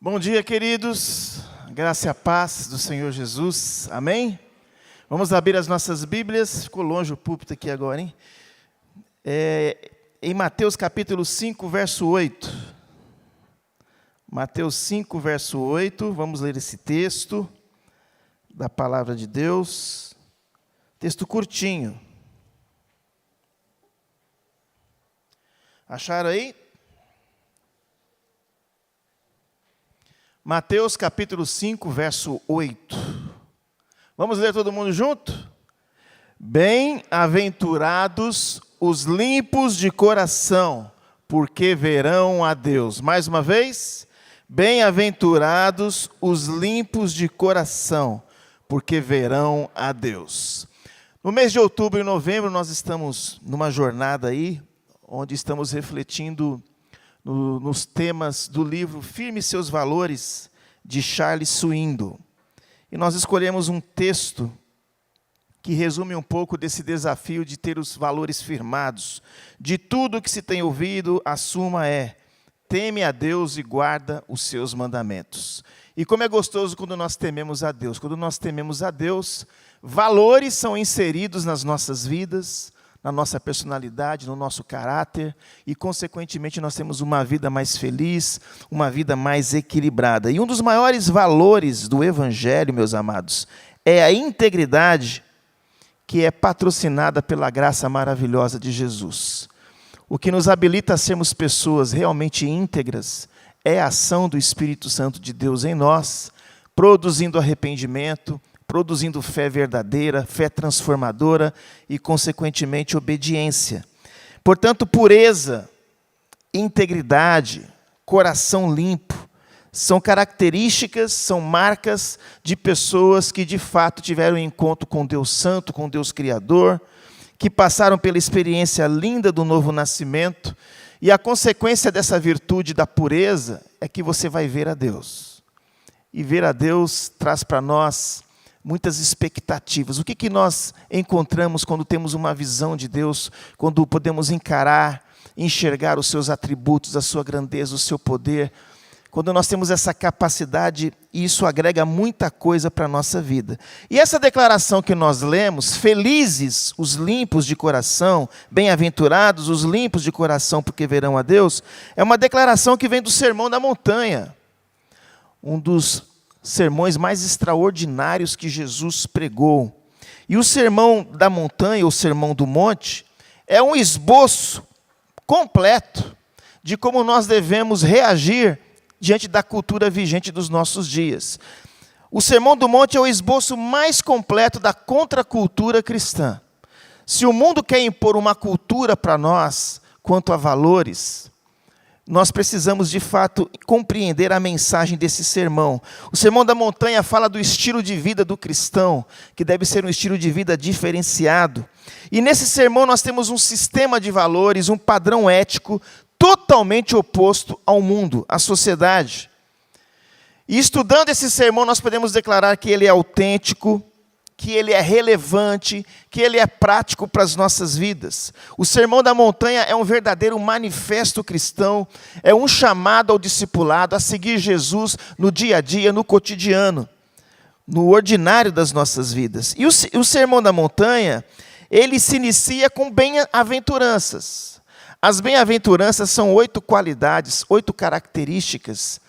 Bom dia, queridos. Graça e a paz do Senhor Jesus. Amém? Vamos abrir as nossas Bíblias. Ficou longe o púlpito aqui agora, hein? Em Mateus capítulo 5, verso 8. Mateus 5, verso 8. Vamos ler esse texto da palavra de Deus. Texto curtinho. Acharam aí? Mateus capítulo 5, verso 8. Vamos ler todo mundo junto? Bem-aventurados os limpos de coração, porque verão a Deus. Mais uma vez. Bem-aventurados os limpos de coração, porque verão a Deus. No mês de outubro e novembro nós estamos numa jornada aí, onde estamos refletindo nos temas do livro Firme Seus Valores, de Charles Swindoll. E nós escolhemos um texto que resume um pouco desse desafio de ter os valores firmados. De tudo que se tem ouvido, a suma é: teme a Deus e guarda os seus mandamentos. E como é gostoso quando nós tememos a Deus. Quando nós tememos a Deus, valores são inseridos nas nossas vidas, na nossa personalidade, no nosso caráter, e, consequentemente, nós temos uma vida mais feliz, uma vida mais equilibrada. E um dos maiores valores do Evangelho, meus amados, é a integridade, que é patrocinada pela graça maravilhosa de Jesus. O que nos habilita a sermos pessoas realmente íntegras é a ação do Espírito Santo de Deus em nós, produzindo arrependimento, produzindo fé verdadeira, fé transformadora e, consequentemente, obediência. Portanto, pureza, integridade, coração limpo, são características, são marcas de pessoas que, de fato, tiveram um encontro com Deus Santo, com Deus Criador, que passaram pela experiência linda do novo nascimento, e a consequência dessa virtude da pureza é que você vai ver a Deus. E ver a Deus traz para nós muitas expectativas. O que nós encontramos quando temos uma visão de Deus, quando podemos enxergar os seus atributos, a sua grandeza, o seu poder? Quando nós temos essa capacidade, isso agrega muita coisa para a nossa vida. E essa declaração que nós lemos, felizes os limpos de coração, bem-aventurados os limpos de coração, porque verão a Deus, é uma declaração que vem do Sermão da Montanha, um dos sermões mais extraordinários que Jesus pregou. E o Sermão da Montanha, ou Sermão do Monte, é um esboço completo de como nós devemos reagir diante da cultura vigente dos nossos dias. O Sermão do Monte é o esboço mais completo da contracultura cristã. Se o mundo quer impor uma cultura para nós quanto a valores, nós precisamos, de fato, compreender a mensagem desse sermão. O Sermão da Montanha fala do estilo de vida do cristão, que deve ser um estilo de vida diferenciado. E nesse sermão nós temos um sistema de valores, um padrão ético totalmente oposto ao mundo, à sociedade. E estudando esse sermão nós podemos declarar que ele é autêntico, que ele é relevante, que ele é prático para as nossas vidas. O Sermão da Montanha é um verdadeiro manifesto cristão, é um chamado ao discipulado, a seguir Jesus no dia a dia, no cotidiano, no ordinário das nossas vidas. E o Sermão da Montanha, ele se inicia com bem-aventuranças. As bem-aventuranças são 8 qualidades, 8 características,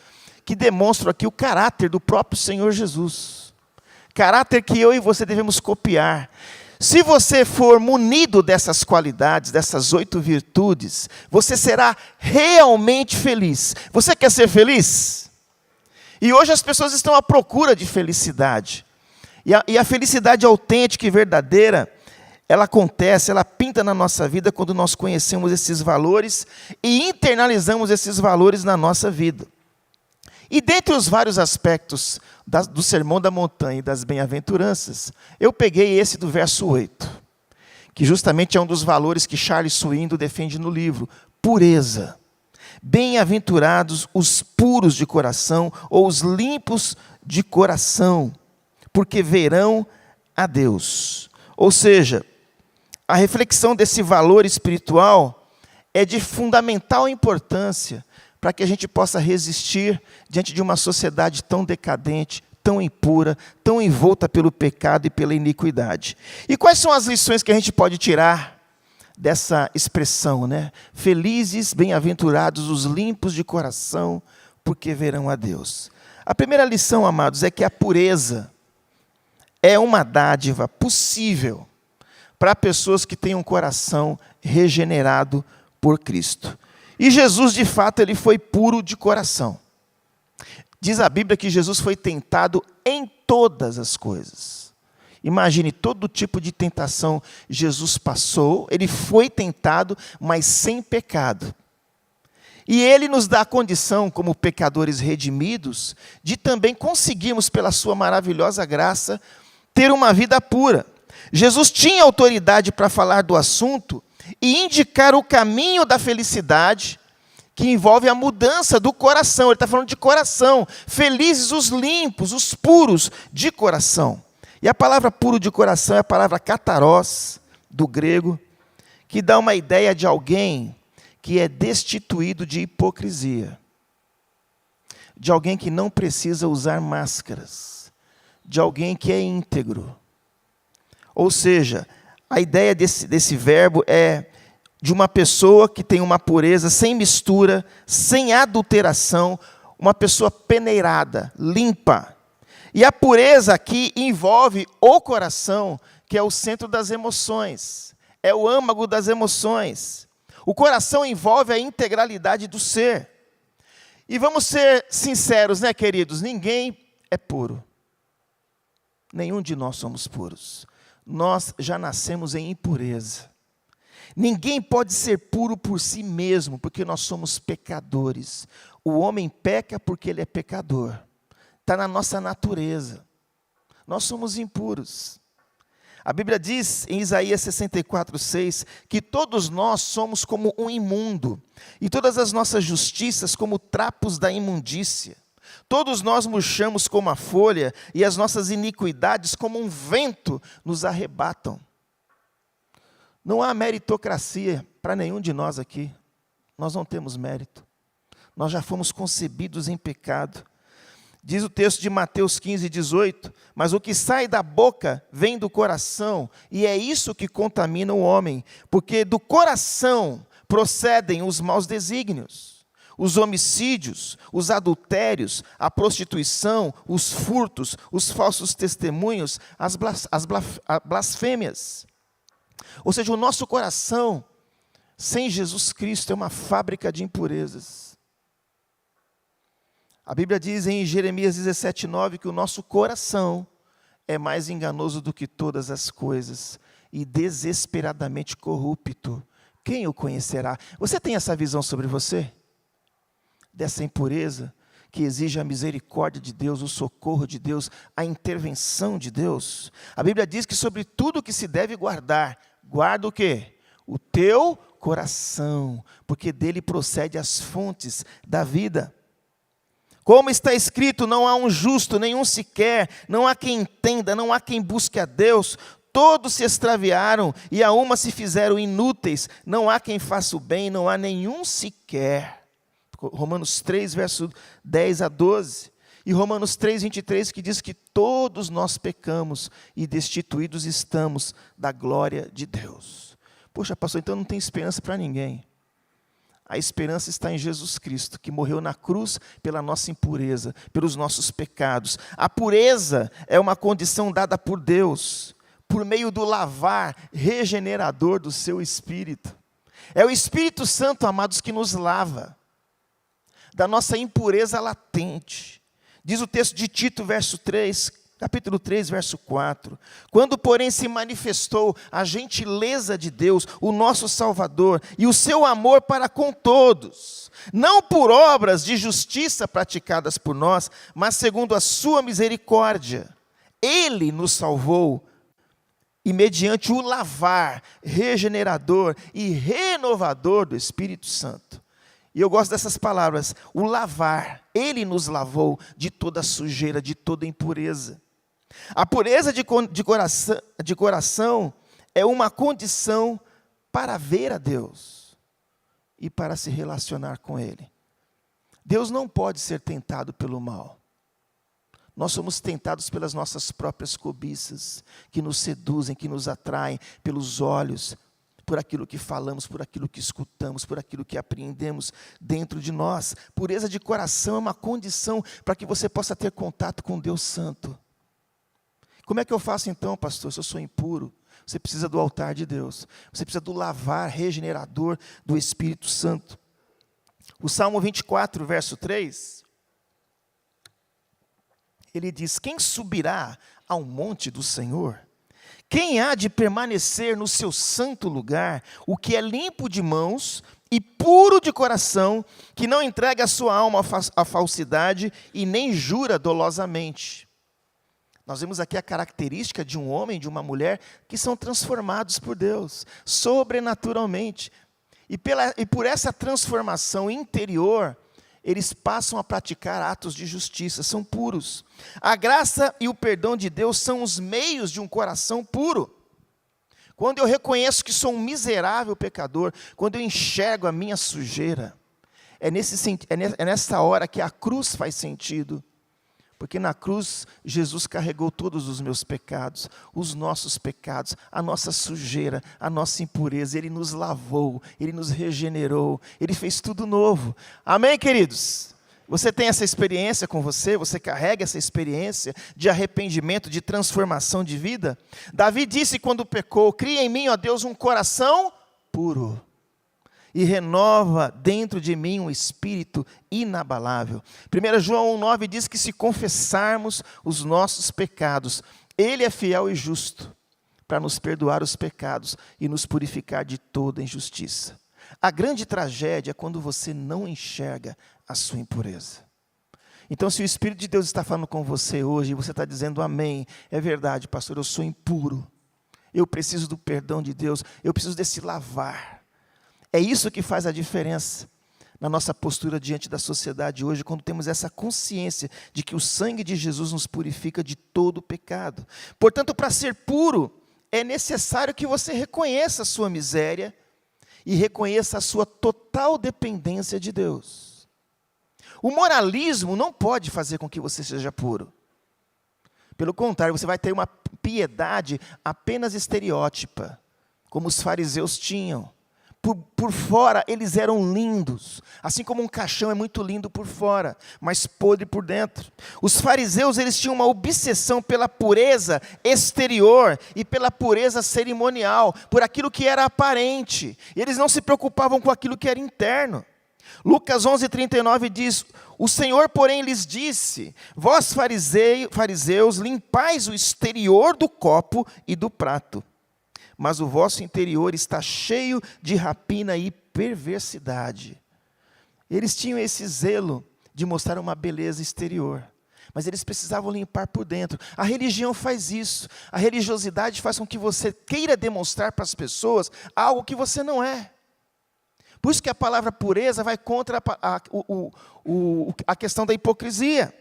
que demonstram aqui o caráter do próprio Senhor Jesus. Caráter que eu e você devemos copiar. Se você for munido dessas qualidades, dessas 8 virtudes, você será realmente feliz. Você quer ser feliz? E hoje as pessoas estão à procura de felicidade. E a felicidade autêntica e verdadeira, ela acontece, ela pinta na nossa vida quando nós conhecemos esses valores e internalizamos esses valores na nossa vida. E dentre os vários aspectos do Sermão da Montanha e das bem-aventuranças, eu peguei esse do verso 8, que justamente é um dos valores que Charles Swindoll defende no livro: pureza. Bem-aventurados os puros de coração, ou os limpos de coração, porque verão a Deus. Ou seja, a reflexão desse valor espiritual é de fundamental importância para que a gente possa resistir diante de uma sociedade tão decadente, tão impura, tão envolta pelo pecado e pela iniquidade. E quais são as lições que a gente pode tirar dessa expressão, né? Felizes, bem-aventurados os limpos de coração, porque verão a Deus. A primeira lição, amados, é que a pureza é uma dádiva possível para pessoas que têm um coração regenerado por Cristo. E Jesus, de fato, ele foi puro de coração. Diz a Bíblia que Jesus foi tentado em todas as coisas. Imagine todo tipo de tentação Jesus passou, ele foi tentado, mas sem pecado. E ele nos dá a condição, como pecadores redimidos, de também conseguirmos, pela sua maravilhosa graça, ter uma vida pura. Jesus tinha autoridade para falar do assunto e indicar o caminho da felicidade, que envolve a mudança do coração. Ele está falando de coração. Felizes os limpos, os puros de coração. E a palavra puro de coração é a palavra katarós, do grego, que dá uma ideia de alguém que é destituído de hipocrisia. De alguém que não precisa usar máscaras. De alguém que é íntegro. Ou seja, a ideia desse verbo é de uma pessoa que tem uma pureza sem mistura, sem adulteração, uma pessoa peneirada, limpa. E a pureza aqui envolve o coração, que é o centro das emoções, é o âmago das emoções. O coração envolve a integralidade do ser. E vamos ser sinceros, né, queridos? Ninguém é puro. Nenhum de nós somos puros. Nós já nascemos em impureza. Ninguém pode ser puro por si mesmo, porque nós somos pecadores. O homem peca porque ele é pecador. Está na nossa natureza. Nós somos impuros. A Bíblia diz em Isaías 64:6 que todos nós somos como um imundo, e todas as nossas justiças como trapos da imundícia. Todos nós murchamos como a folha, e as nossas iniquidades como um vento nos arrebatam. Não há meritocracia para nenhum de nós aqui. Nós não temos mérito. Nós já fomos concebidos em pecado. Diz o texto de Mateus 15:18, mas o que sai da boca vem do coração, e é isso que contamina o homem, porque do coração procedem os maus desígnios, os homicídios, os adultérios, a prostituição, os furtos, os falsos testemunhos, as blasfêmias. Ou seja, o nosso coração, sem Jesus Cristo, é uma fábrica de impurezas. A Bíblia diz em Jeremias 17:9 que o nosso coração é mais enganoso do que todas as coisas e desesperadamente corrupto. Quem o conhecerá? Você tem essa visão sobre você? Dessa impureza que exige a misericórdia de Deus, o socorro de Deus, a intervenção de Deus? A Bíblia diz que sobre tudo que se deve guardar, guarda o quê? O teu coração, porque dele procede as fontes da vida. Como está escrito, não há um justo, nenhum sequer, não há quem entenda, não há quem busque a Deus. Todos se extraviaram e a uma se fizeram inúteis. Não há quem faça o bem, não há nenhum sequer. Romanos 3, verso 10 a 12. E Romanos 3, 23, que diz que todos nós pecamos e destituídos estamos da glória de Deus. Poxa, pastor, então não tem esperança para ninguém. A esperança está em Jesus Cristo, que morreu na cruz pela nossa impureza, pelos nossos pecados. A pureza é uma condição dada por Deus, por meio do lavar regenerador do seu Espírito. É o Espírito Santo, amados, que nos lava da nossa impureza latente. Diz o texto de Tito, capítulo 3, verso 4. Quando, porém, se manifestou a gentileza de Deus, o nosso Salvador, e o seu amor para com todos, não por obras de justiça praticadas por nós, mas segundo a sua misericórdia, Ele nos salvou, e mediante o lavar regenerador e renovador do Espírito Santo. E eu gosto dessas palavras, o lavar, Ele nos lavou de toda sujeira, de toda impureza. A pureza de coração é uma condição para ver a Deus e para se relacionar com Ele. Deus não pode ser tentado pelo mal. Nós somos tentados pelas nossas próprias cobiças, que nos seduzem, que nos atraem pelos olhos, por aquilo que falamos, por aquilo que escutamos, por aquilo que apreendemos dentro de nós. Pureza de coração é uma condição para que você possa ter contato com Deus Santo. Como é que eu faço então, pastor, se eu sou impuro? Você precisa do altar de Deus. Você precisa do lavar regenerador do Espírito Santo. O Salmo 24, verso 3, ele diz: quem subirá ao monte do Senhor? Quem há de permanecer no seu santo lugar? O que é limpo de mãos e puro de coração, que não entrega a sua alma à falsidade e nem jura dolosamente. Nós vemos aqui a característica de um homem e de uma mulher que são transformados por Deus, sobrenaturalmente. E por essa transformação interior, eles passam a praticar atos de justiça, são puros. A graça e o perdão de Deus são os meios de um coração puro. Quando eu reconheço que sou um miserável pecador, quando eu enxergo a minha sujeira, é nessa hora que a cruz faz sentido. Porque na cruz, Jesus carregou todos os meus pecados, os nossos pecados, a nossa sujeira, a nossa impureza. Ele nos lavou, Ele nos regenerou, Ele fez tudo novo. Amém, queridos? Você tem essa experiência com você carrega essa experiência de arrependimento, de transformação de vida? Davi disse quando pecou: cria em mim, ó Deus, um coração puro. E renova dentro de mim um espírito inabalável. 1 João 1,9 diz que se confessarmos os nossos pecados, Ele é fiel e justo para nos perdoar os pecados e nos purificar de toda injustiça. A grande tragédia é quando você não enxerga a sua impureza. Então, se o Espírito de Deus está falando com você hoje, e você está dizendo amém, é verdade, pastor, eu sou impuro, eu preciso do perdão de Deus, eu preciso desse lavar. É isso que faz a diferença na nossa postura diante da sociedade hoje, quando temos essa consciência de que o sangue de Jesus nos purifica de todo o pecado. Portanto, para ser puro, é necessário que você reconheça a sua miséria e reconheça a sua total dependência de Deus. O moralismo não pode fazer com que você seja puro. Pelo contrário, você vai ter uma piedade apenas estereótipa, como os fariseus tinham. Por fora eles eram lindos, assim como um caixão é muito lindo por fora, mas podre por dentro. Os fariseus, eles tinham uma obsessão pela pureza exterior e pela pureza cerimonial, por aquilo que era aparente. Eles não se preocupavam com aquilo que era interno. Lucas 11:39 diz: o Senhor, porém, lhes disse: vós fariseus, limpais o exterior do copo e do prato, mas o vosso interior está cheio de rapina e perversidade. Eles tinham esse zelo de mostrar uma beleza exterior, mas eles precisavam limpar por dentro. A religião faz isso. A religiosidade faz com que você queira demonstrar para as pessoas algo que você não é. Por isso que a palavra pureza vai contra a questão da hipocrisia.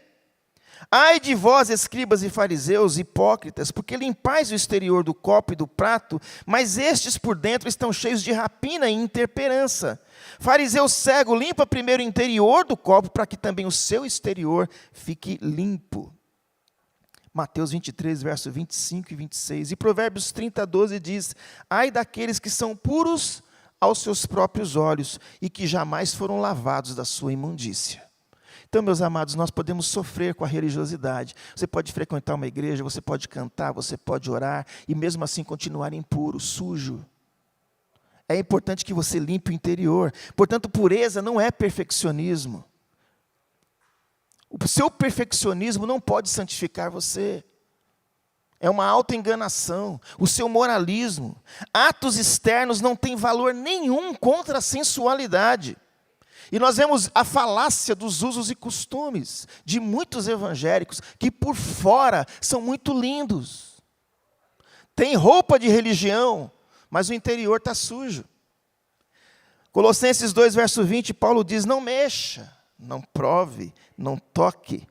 Ai de vós, escribas e fariseus, hipócritas, porque limpais o exterior do copo e do prato, mas estes por dentro estão cheios de rapina e intemperança. Fariseu cego, limpa primeiro o interior do copo, para que também o seu exterior fique limpo. Mateus 23, verso 25 e 26. E Provérbios 30:12 diz: ai daqueles que são puros aos seus próprios olhos, e que jamais foram lavados da sua imundícia. Então, meus amados, nós podemos sofrer com a religiosidade. Você pode frequentar uma igreja, você pode cantar, você pode orar, e mesmo assim continuar impuro, sujo. É importante que você limpe o interior. Portanto, pureza não é perfeccionismo. O seu perfeccionismo não pode santificar você. É uma autoenganação. O seu moralismo. Atos externos não têm valor nenhum contra a sensualidade. E nós vemos a falácia dos usos e costumes de muitos evangélicos que por fora são muito lindos. Tem roupa de religião, mas o interior está sujo. Colossenses 2, verso 20, Paulo diz: não mexa, não prove, não toque.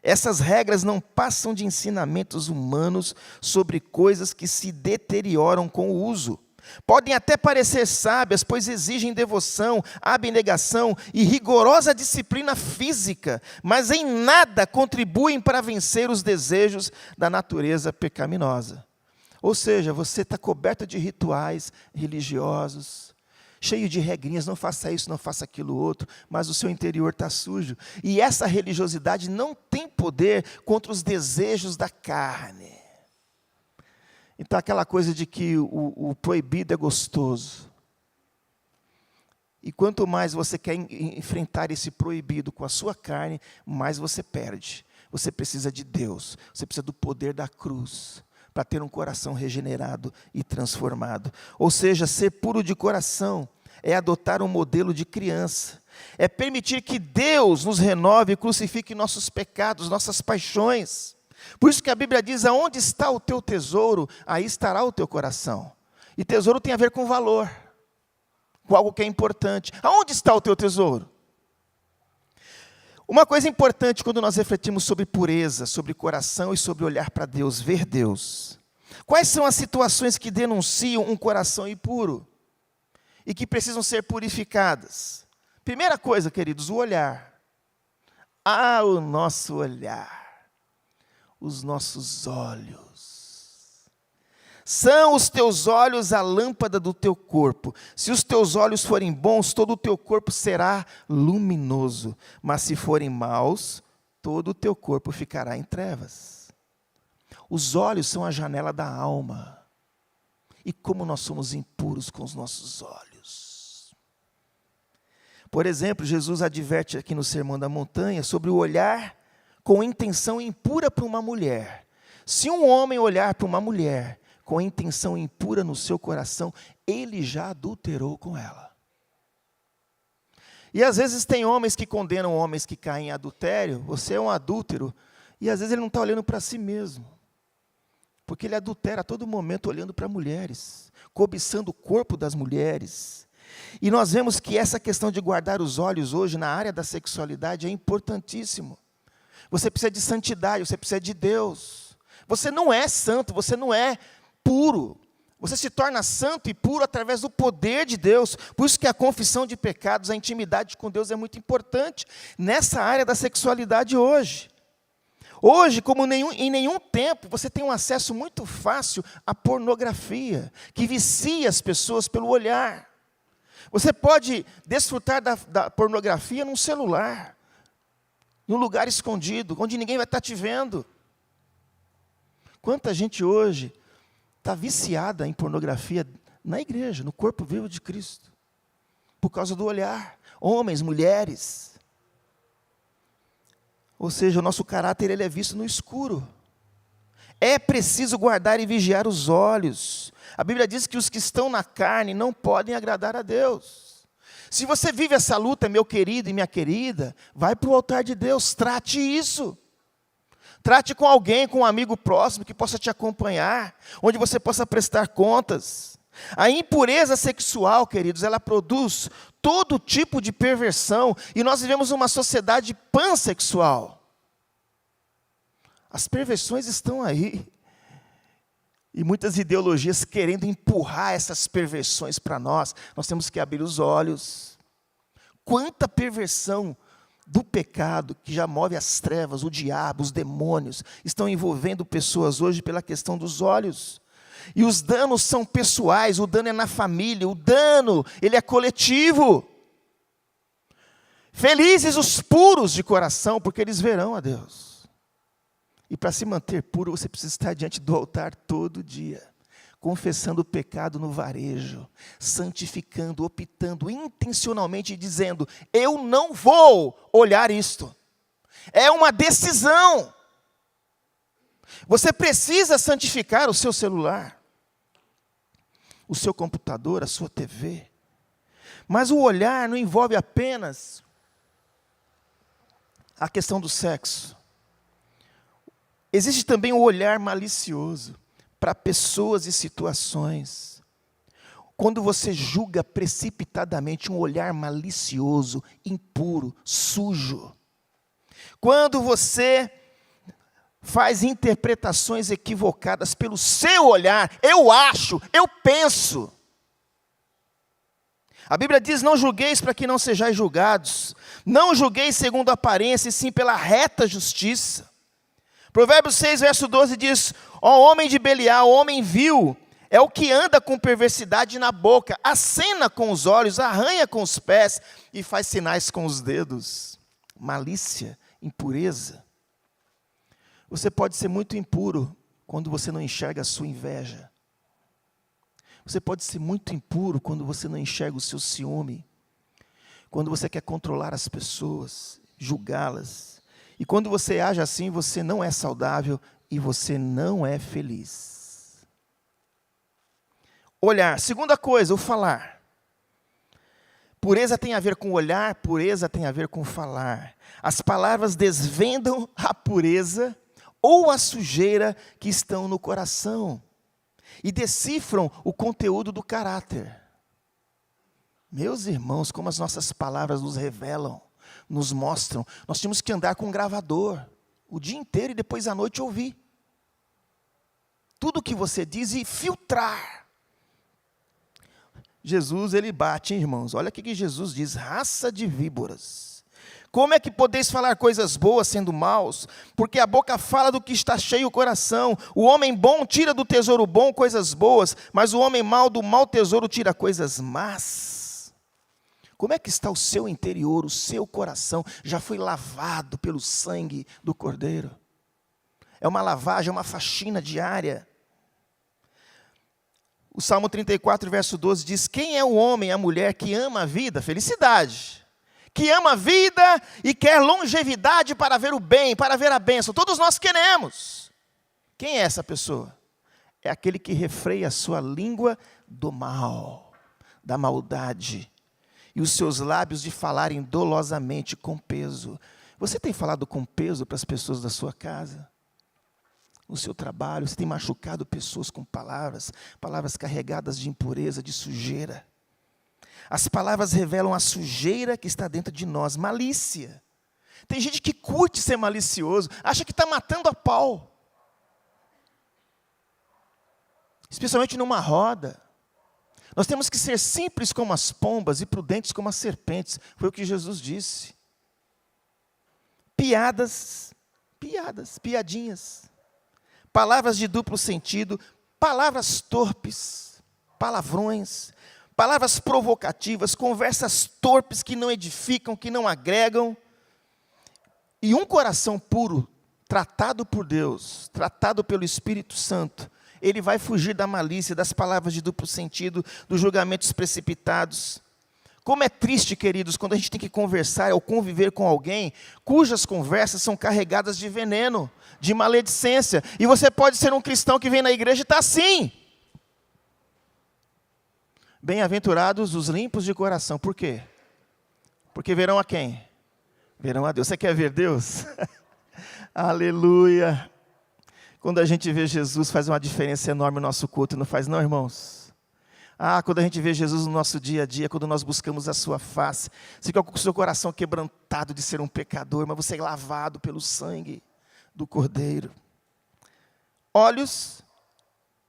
Essas regras não passam de ensinamentos humanos sobre coisas que se deterioram com o uso. Podem até parecer sábias, pois exigem devoção, abnegação e rigorosa disciplina física, mas em nada contribuem para vencer os desejos da natureza pecaminosa. Ou seja, você está coberto de rituais religiosos, cheio de regrinhas, não faça isso, não faça aquilo outro, mas o seu interior está sujo. E essa religiosidade não tem poder contra os desejos da carne. Então, aquela coisa de que o proibido é gostoso. E quanto mais você quer enfrentar esse proibido com a sua carne, mais você perde. Você precisa de Deus, você precisa do poder da cruz, para ter um coração regenerado e transformado. Ou seja, ser puro de coração é adotar um modelo de criança. É permitir que Deus nos renove e crucifique nossos pecados, nossas paixões. Por isso que a Bíblia diz, aonde está o teu tesouro, aí estará o teu coração. E tesouro tem a ver com valor, com algo que é importante. Aonde está o teu tesouro? Uma coisa importante quando nós refletimos sobre pureza, sobre coração e sobre olhar para Deus, ver Deus. Quais são as situações que denunciam um coração impuro e que precisam ser purificadas? Primeira coisa, queridos, o olhar. O nosso olhar. Os nossos olhos. São os teus olhos a lâmpada do teu corpo. Se os teus olhos forem bons, todo o teu corpo será luminoso. Mas se forem maus, todo o teu corpo ficará em trevas. Os olhos são a janela da alma. E como nós somos impuros com os nossos olhos. Por exemplo, Jesus adverte aqui no Sermão da Montanha sobre o olhar com intenção impura para uma mulher. Se um homem olhar para uma mulher com intenção impura no seu coração, ele já adulterou com ela. E às vezes tem homens que condenam homens que caem em adultério, você é um adúltero, e às vezes ele não está olhando para si mesmo, porque ele adultera a todo momento olhando para mulheres, cobiçando o corpo das mulheres. E nós vemos que essa questão de guardar os olhos hoje na área da sexualidade é importantíssimo. Você precisa de santidade, você precisa de Deus. Você não é santo, você não é puro. Você se torna santo e puro através do poder de Deus. Por isso que a confissão de pecados, a intimidade com Deus é muito importante nessa área da sexualidade hoje. Hoje, como em nenhum tempo, você tem um acesso muito fácil à pornografia, que vicia as pessoas pelo olhar. Você pode desfrutar da pornografia num celular, num lugar escondido, onde ninguém vai estar te vendo. Quanta gente hoje está viciada em pornografia na igreja, no corpo vivo de Cristo, por causa do olhar, homens, mulheres. Ou seja, o nosso caráter ele é visto no escuro. É preciso guardar e vigiar os olhos. A Bíblia diz que os que estão na carne não podem agradar a Deus. Se você vive essa luta, meu querido e minha querida, vai para o altar de Deus, trate isso. Trate com alguém, com um amigo próximo que possa te acompanhar, onde você possa prestar contas. A impureza sexual, queridos, ela produz todo tipo de perversão, e nós vivemos uma sociedade pansexual. As perversões estão aí. E muitas ideologias querendo empurrar essas perversões para nós. Nós temos que abrir os olhos. Quanta perversão do pecado que já move as trevas, o diabo, os demônios, estão envolvendo pessoas hoje pela questão dos olhos. E os danos são pessoais, o dano é na família, o dano, ele é coletivo. Felizes os puros de coração, porque eles verão a Deus. E para se manter puro, você precisa estar diante do altar todo dia, confessando o pecado no varejo, santificando, optando intencionalmente e dizendo, eu não vou olhar isto. É uma decisão. Você precisa santificar o seu celular, o seu computador, a sua TV. Mas o olhar não envolve apenas a questão do sexo. Existe também o olhar malicioso para pessoas e situações. Quando você julga precipitadamente, um olhar malicioso, impuro, sujo. Quando você faz interpretações equivocadas pelo seu olhar, eu acho, eu penso. A Bíblia diz: não julgueis para que não sejais julgados. Não julgueis segundo a aparência, e sim pela reta justiça. Provérbios 6, verso 12 diz: ó homem de Belial, homem vil, é o que anda com perversidade na boca, acena com os olhos, arranha com os pés e faz sinais com os dedos. Malícia, impureza. Você pode ser muito impuro quando você não enxerga a sua inveja. Você pode ser muito impuro quando você não enxerga o seu ciúme. Quando você quer controlar as pessoas, julgá-las. E quando você age assim, você não é saudável e você não é feliz. Olhar. Segunda coisa, o falar. Pureza tem a ver com olhar, pureza tem a ver com falar. As palavras desvendam a pureza ou a sujeira que estão no coração e decifram o conteúdo do caráter. Meus irmãos, como as nossas palavras nos revelam, nos mostram. Nós temos que andar com um gravador o dia inteiro e depois à noite ouvir tudo o que você diz e filtrar. Jesus, ele bate, hein, irmãos? Olha o que Jesus diz: raça de víboras. Como é que podeis falar coisas boas sendo maus? Porque a boca fala do que está cheio o coração. O homem bom tira do tesouro bom coisas boas, mas o homem mau do mau tesouro tira coisas más. Como é que está o seu interior, o seu coração? Já foi lavado pelo sangue do Cordeiro? É uma lavagem, é uma faxina diária. O Salmo 34, verso 12 diz: quem é o homem, a mulher que ama a vida, felicidade, que ama a vida e quer longevidade para ver o bem, para ver a bênção? Todos nós queremos. Quem é essa pessoa? É aquele que refreia a sua língua do mal, da maldade, e os seus lábios de falarem dolosamente, com peso. Você tem falado com peso para as pessoas da sua casa? No seu trabalho, você tem machucado pessoas com palavras carregadas de impureza, de sujeira. As palavras revelam a sujeira que está dentro de nós, malícia. Tem gente que curte ser malicioso, acha que está matando a pau. Especialmente numa roda. Nós temos que ser simples como as pombas e prudentes como as serpentes. Foi o que Jesus disse. Piadinhas. Palavras de duplo sentido, palavras torpes, palavrões, palavras provocativas, conversas torpes que não edificam, que não agregam. E um coração puro, tratado por Deus, tratado pelo Espírito Santo, ele vai fugir da malícia, das palavras de duplo sentido, dos julgamentos precipitados. Como é triste, queridos, quando a gente tem que conversar ou conviver com alguém cujas conversas são carregadas de veneno, de maledicência. E você pode ser um cristão que vem na igreja e está assim. Bem-aventurados os limpos de coração. Por quê? Porque verão a quem? Verão a Deus. Você quer ver Deus? Aleluia. Quando a gente vê Jesus, faz uma diferença enorme no nosso culto, não faz não, irmãos? Quando a gente vê Jesus no nosso dia a dia, quando nós buscamos a sua face, você fica com o seu coração quebrantado de ser um pecador, mas você é lavado pelo sangue do Cordeiro. Olhos,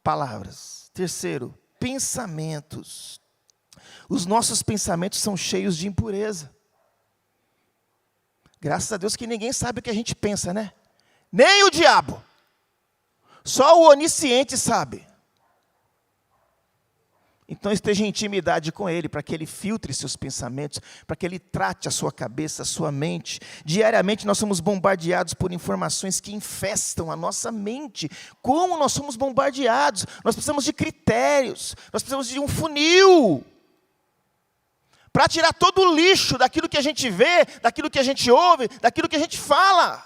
palavras. Terceiro, pensamentos. Os nossos pensamentos são cheios de impureza. Graças a Deus que ninguém sabe o que a gente pensa, né? Nem o diabo. Só o onisciente sabe. Então esteja em intimidade com Ele, para que Ele filtre seus pensamentos, para que Ele trate a sua cabeça, a sua mente. Diariamente nós somos bombardeados por informações que infestam a nossa mente. Como nós somos bombardeados? Nós precisamos de critérios, nós precisamos de um funil, para tirar todo o lixo daquilo que a gente vê, daquilo que a gente ouve, daquilo que a gente fala.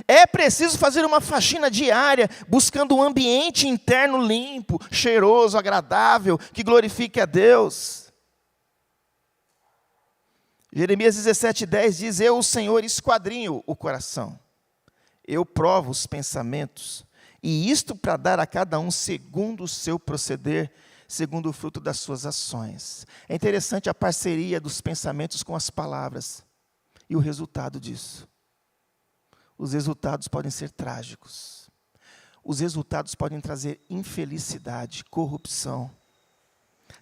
É preciso fazer uma faxina diária, buscando um ambiente interno limpo, cheiroso, agradável, que glorifique a Deus. Jeremias 17:10 diz: eu, o Senhor, esquadrinho o coração. Eu provo os pensamentos, e isto para dar a cada um segundo o seu proceder, segundo o fruto das suas ações. É interessante a parceria dos pensamentos com as palavras, e o resultado disso. Os resultados podem ser trágicos. Os resultados podem trazer infelicidade, corrupção.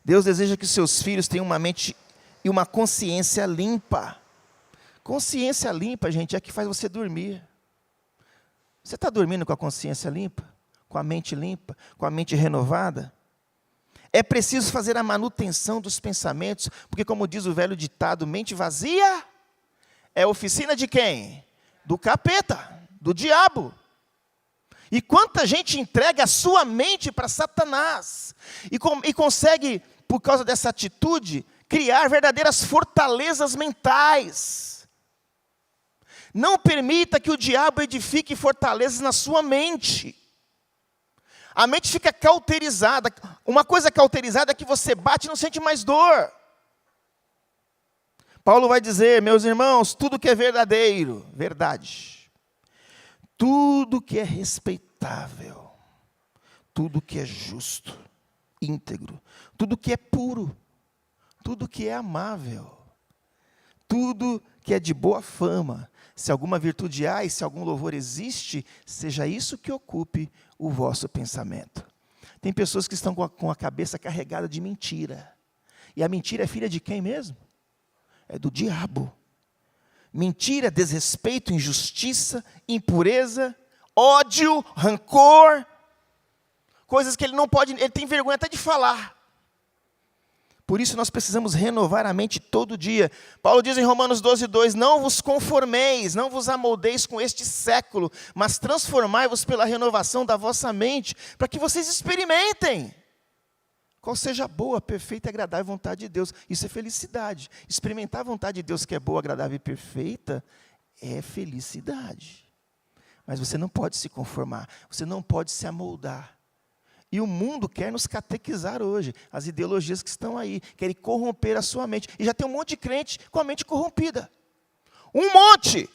Deus deseja que os seus filhos tenham uma mente e uma consciência limpa. Consciência limpa, gente, é que faz você dormir. Você está dormindo com a consciência limpa? Com a mente limpa? Com a mente renovada? É preciso fazer a manutenção dos pensamentos, porque como diz o velho ditado, mente vazia é oficina de quem? Do capeta, do diabo. E quanta gente entrega a sua mente para Satanás, e consegue, por causa dessa atitude, criar verdadeiras fortalezas mentais. Não permita que o diabo edifique fortalezas na sua mente. A mente fica cauterizada. Uma coisa cauterizada é que você bate e não sente mais dor. Paulo vai dizer, meus irmãos, tudo que é verdadeiro, verdade. Tudo que é respeitável, tudo que é justo, íntegro, tudo que é puro, tudo que é amável, tudo que é de boa fama, se alguma virtude há e se algum louvor existe, seja isso que ocupe o vosso pensamento. Tem pessoas que estão com a cabeça carregada de mentira. E a mentira é filha de quem mesmo? É do diabo. Mentira, desrespeito, injustiça, impureza, ódio, rancor, coisas que ele não pode, ele tem vergonha até de falar. Por isso nós precisamos renovar a mente todo dia. Paulo diz em Romanos 12:2, não vos conformeis, não vos amoldeis com este século, mas transformai-vos pela renovação da vossa mente, para que vocês experimentem qual seja a boa, perfeita e agradável vontade de Deus. Isso é felicidade. Experimentar a vontade de Deus que é boa, agradável e perfeita é felicidade. Mas você não pode se conformar, você não pode se amoldar. E o mundo quer nos catequizar hoje. As ideologias que estão aí, querem corromper a sua mente. E já tem um monte de crente com a mente corrompida. Um monte!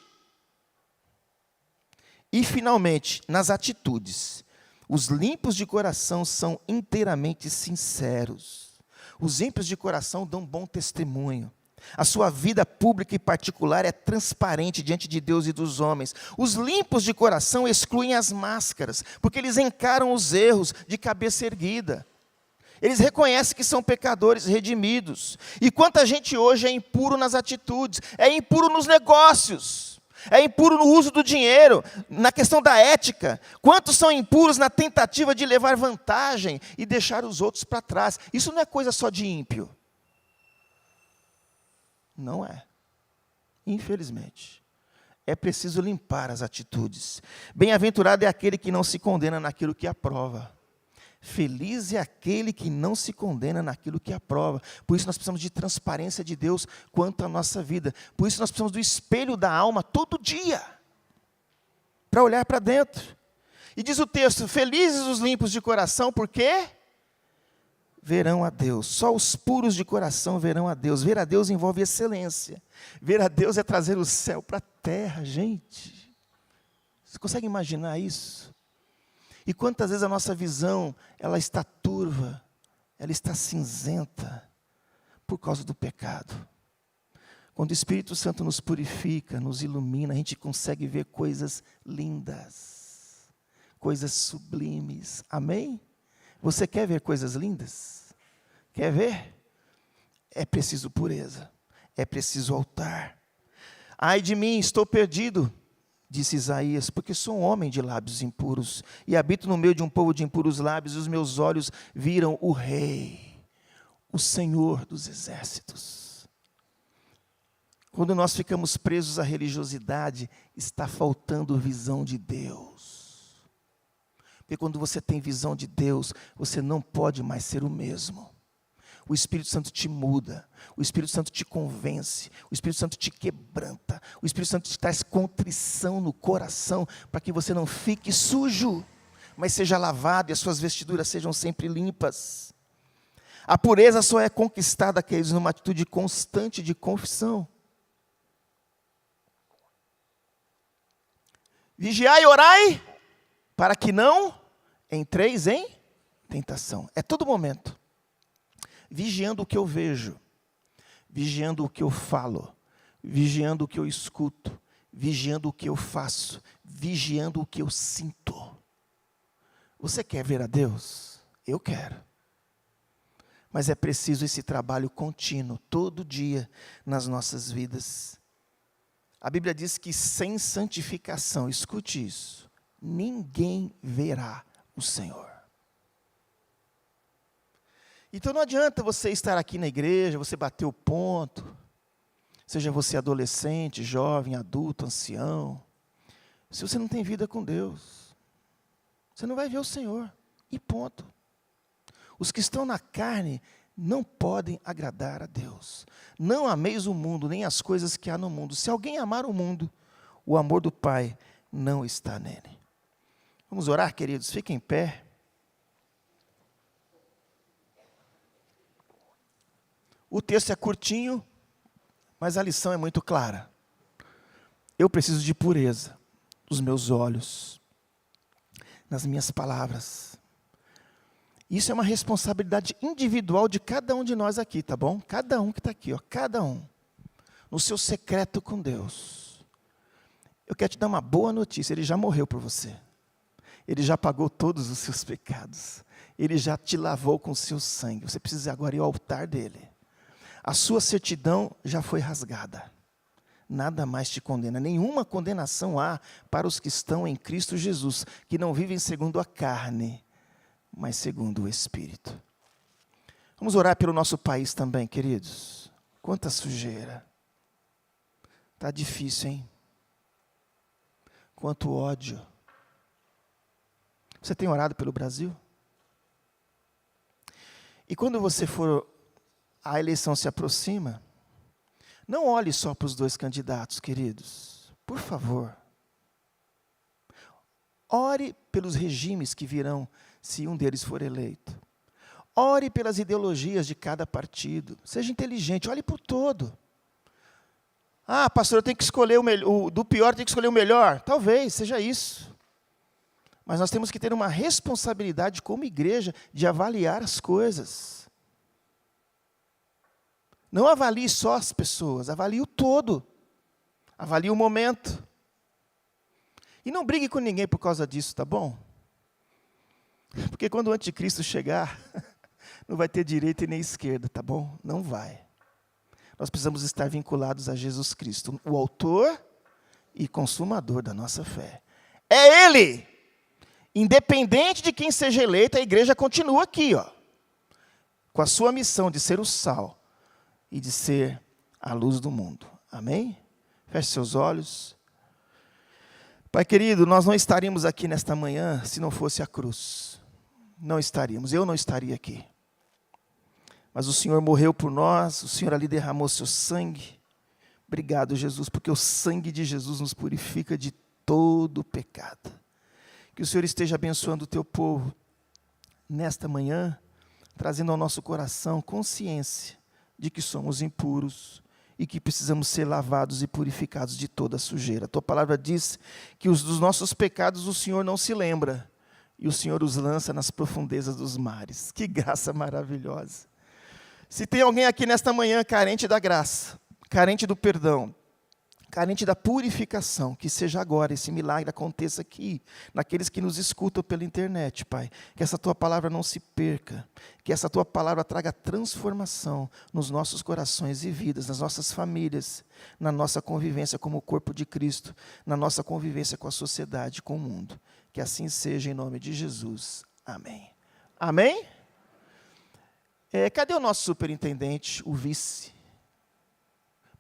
E finalmente, nas atitudes. Os limpos de coração são inteiramente sinceros. Os ímpios de coração dão bom testemunho. A sua vida pública e particular é transparente diante de Deus e dos homens. Os limpos de coração excluem as máscaras, porque eles encaram os erros de cabeça erguida. Eles reconhecem que são pecadores redimidos. E quanta gente hoje é impuro nas atitudes, é impuro nos negócios, é impuro no uso do dinheiro, na questão da ética. Quantos são impuros na tentativa de levar vantagem e deixar os outros para trás? Isso não é coisa só de ímpio. Não é. Infelizmente. É preciso limpar as atitudes. Bem-aventurado é aquele que não se condena naquilo que aprova. Feliz é aquele que não se condena naquilo que aprova. Por isso nós precisamos de transparência de Deus quanto à nossa vida. Por isso nós precisamos do espelho da alma todo dia, para olhar para dentro. E diz o texto, felizes os limpos de coração, por quê? Verão a Deus. Só os puros de coração verão a Deus. Ver a Deus envolve excelência. Ver a Deus é trazer o céu para a terra, gente. Você consegue imaginar isso? E quantas vezes a nossa visão, ela está turva, ela está cinzenta, por causa do pecado. Quando o Espírito Santo nos purifica, nos ilumina, a gente consegue ver coisas lindas, coisas sublimes. Amém? Você quer ver coisas lindas? Quer ver? É preciso pureza, é preciso altar. Ai de mim, estou perdido, disse Isaías, porque sou um homem de lábios impuros, e habito no meio de um povo de impuros lábios, e os meus olhos viram o Rei, o Senhor dos exércitos. Quando nós ficamos presos à religiosidade, está faltando visão de Deus. Porque quando você tem visão de Deus, você não pode mais ser o mesmo. O Espírito Santo te muda, o Espírito Santo te convence, o Espírito Santo te quebranta, o Espírito Santo te traz contrição no coração, para que você não fique sujo, mas seja lavado e as suas vestiduras sejam sempre limpas. A pureza só é conquistada, queridos, numa atitude constante de confissão. Vigiai e orai, para que não entreis em tentação. É todo momento. Vigiando o que eu vejo, vigiando o que eu falo, vigiando o que eu escuto, vigiando o que eu faço, vigiando o que eu sinto. Você quer ver a Deus? Eu quero. mas é preciso esse trabalho contínuo, todo dia, nas nossas vidas. A Bíblia diz que sem santificação, escute isso, ninguém verá o Senhor. Então não adianta você estar aqui na igreja, você bater o ponto, seja você adolescente, jovem, adulto, ancião, se você não tem vida com Deus, você não vai ver o Senhor, e ponto. Os que estão na carne não podem agradar a Deus. Não ameis o mundo, nem as coisas que há no mundo. Se alguém amar o mundo, o amor do Pai não está nele. Vamos orar, queridos? Fiquem em pé. O texto é curtinho, mas a lição é muito clara. Eu preciso de pureza nos meus olhos, nas minhas palavras. Isso é uma responsabilidade individual de cada um de nós aqui, tá bom? Cada um que está aqui, ó, cada um. No seu secreto com Deus. Eu quero te dar uma boa notícia, Ele já morreu por você. Ele já pagou todos os seus pecados. Ele já te lavou com o seu sangue. Você precisa agora ir ao altar dele. A sua certidão já foi rasgada. Nada mais te condena. Nenhuma condenação há para os que estão em Cristo Jesus, que não vivem segundo a carne, mas segundo o Espírito. Vamos orar pelo nosso país também, queridos. Quanta sujeira. Está difícil, hein? Quanto ódio. Você tem orado pelo Brasil? E quando você for, a eleição se aproxima, não olhe só para os dois candidatos, queridos. Por favor. Ore pelos regimes que virão se um deles for eleito. Ore pelas ideologias de cada partido. Seja inteligente, olhe para o todo. Ah, pastor, eu tenho que escolher do pior, eu tenho que escolher o melhor. Talvez, seja isso. Mas nós temos que ter uma responsabilidade como igreja de avaliar as coisas. Não avalie só as pessoas, avalie o todo. Avalie o momento. E não brigue com ninguém por causa disso, tá bom? Porque quando o anticristo chegar, não vai ter direita e nem esquerda, tá bom? Não vai. Nós precisamos estar vinculados a Jesus Cristo, o autor e consumador da nossa fé. É Ele! Independente de quem seja eleito, a igreja continua aqui, ó, com a sua missão de ser o sal e de ser a luz do mundo. Amém? Feche seus olhos. Pai querido, nós não estaríamos aqui nesta manhã se não fosse a cruz. Não estaríamos, eu não estaria aqui. Mas o Senhor morreu por nós, o Senhor ali derramou seu sangue. Obrigado, Jesus, porque o sangue de Jesus nos purifica de todo pecado. Que o Senhor esteja abençoando o teu povo nesta manhã, trazendo ao nosso coração consciência de que somos impuros e que precisamos ser lavados e purificados de toda sujeira. A tua palavra diz que dos nossos pecados o Senhor não se lembra e o Senhor os lança nas profundezas dos mares. Que graça maravilhosa. Se tem alguém aqui nesta manhã carente da graça, carente do perdão, carente da purificação, que seja agora esse milagre aconteça aqui, naqueles que nos escutam pela internet, Pai. Que essa Tua palavra não se perca, que essa Tua palavra traga transformação nos nossos corações e vidas, nas nossas famílias, na nossa convivência como corpo de Cristo, na nossa convivência com a sociedade, com o mundo. Que assim seja em nome de Jesus. Amém. Amém? Cadê o nosso superintendente, o vice?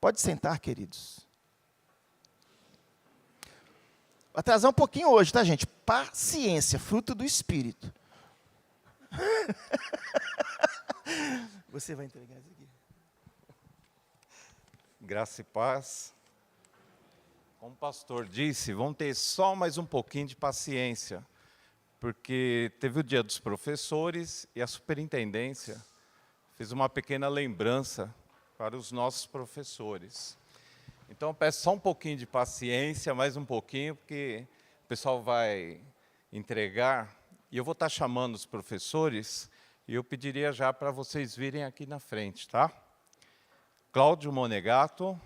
Pode sentar, queridos. Vai atrasar um pouquinho hoje, tá, gente? Paciência, fruto do Espírito. Você vai entregar isso aqui. Graça e paz. Como o pastor disse, vamos ter só mais um pouquinho de paciência, porque teve o dia dos professores e a superintendência fez uma pequena lembrança para os nossos professores. Então, eu peço só um pouquinho de paciência, mais um pouquinho, porque o pessoal vai entregar, e eu vou estar chamando os professores, e eu pediria já para vocês virem aqui na frente, tá? Cláudio Monegato,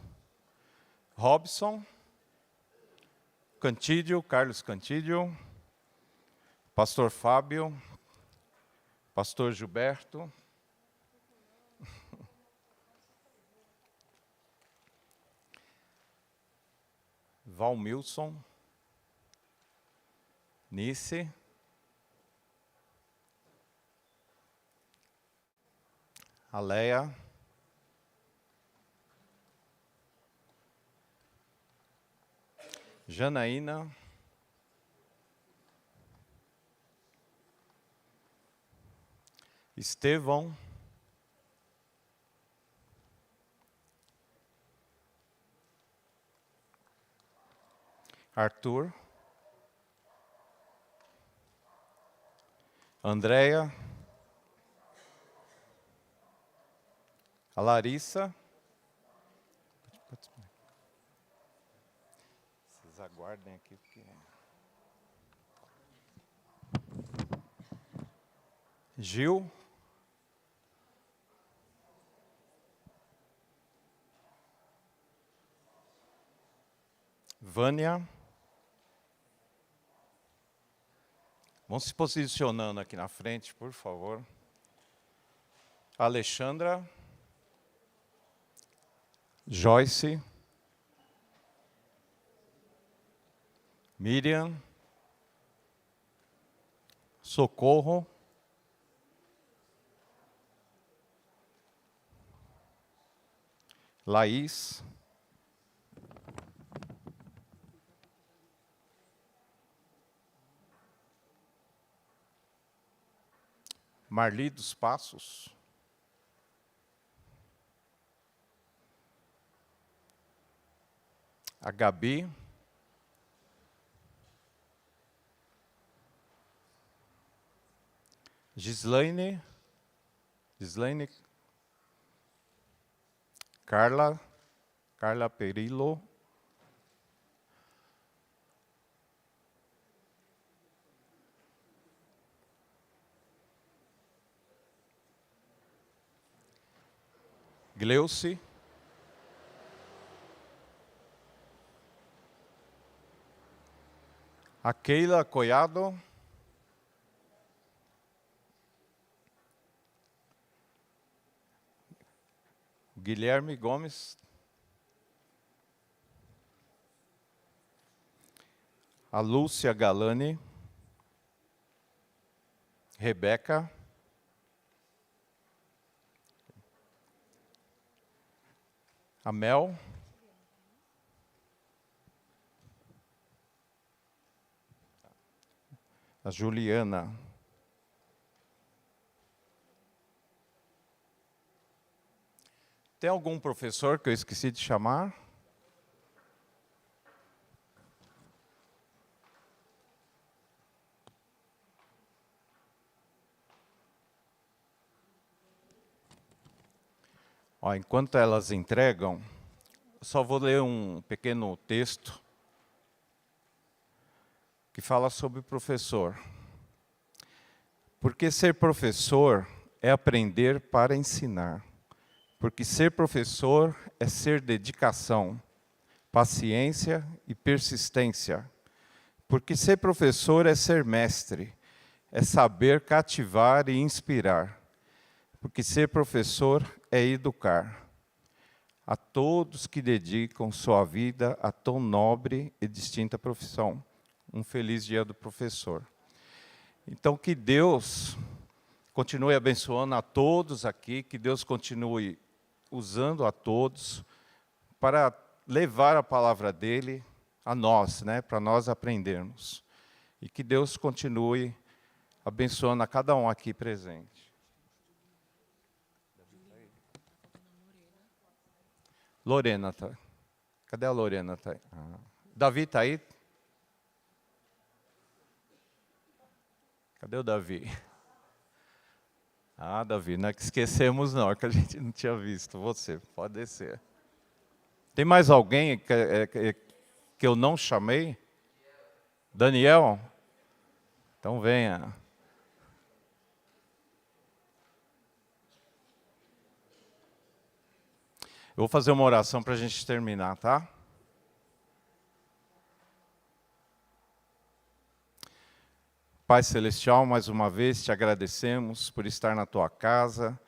Robson, Cantídio, Carlos Cantídio, Pastor Fábio, Pastor Gilberto, Valmilson, Nice, Aleia, Janaína, Estevão, Arthur, Andréia, a Larissa, vocês aguardem aqui, porque... Gil, Vânia, vão se posicionando aqui na frente, por favor. Alexandra, Joyce, Miriam, Socorro, Laís, Marli dos Passos, a Gabi, Gislaine, Carla Perillo, Gleuce, a Keila Coiado, Guilherme Gomes, a Lúcia Galani, Rebeca, a Mel, a Juliana, tem algum professor que eu esqueci de chamar? Ó, enquanto elas entregam, só vou ler um pequeno texto que fala sobre professor. Porque ser professor é aprender para ensinar. Porque ser professor é ser dedicação, paciência e persistência. Porque ser professor é ser mestre, é saber cativar e inspirar. Porque ser professor é educar. A todos que dedicam sua vida a tão nobre e distinta profissão. Um feliz dia do professor. Então, que Deus continue abençoando a todos aqui, que Deus continue usando a todos para levar a palavra dele a nós, né, para nós aprendermos. E que Deus continue abençoando a cada um aqui presente. Lorena tá. Cadê a Lorena? Tá aí. Ah. Davi está aí? Cadê o Davi? Ah, Davi, não é que esquecemos não, é que a gente não tinha visto você. Pode descer. Tem mais alguém que eu não chamei? Daniel? Então venha. Eu vou fazer uma oração para a gente terminar, tá? Pai Celestial, mais uma vez te agradecemos por estar na tua casa,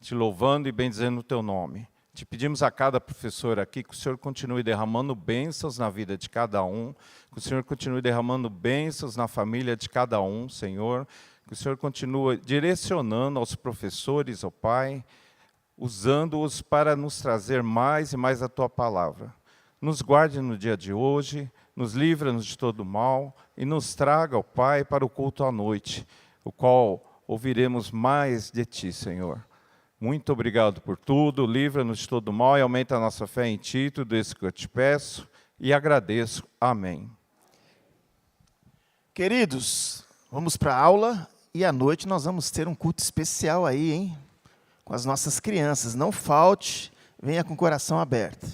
te louvando e bendizendo o teu nome. Te pedimos a cada professor aqui que o Senhor continue derramando bênçãos na vida de cada um, que o Senhor continue derramando bênçãos na família de cada um, Senhor, que o Senhor continue direcionando aos professores, ó Pai, usando-os para nos trazer mais e mais a Tua palavra. Nos guarde no dia de hoje, nos livra-nos de todo mal e nos traga, ó Pai, para o culto à noite, o qual ouviremos mais de Ti, Senhor. Muito obrigado por tudo, livra-nos de todo mal e aumenta a nossa fé em Ti, tudo isso que eu te peço e agradeço. Amém. Queridos, vamos para a aula e à noite nós vamos ter um culto especial aí, hein? Com as nossas crianças. Não falte, venha com o coração aberto.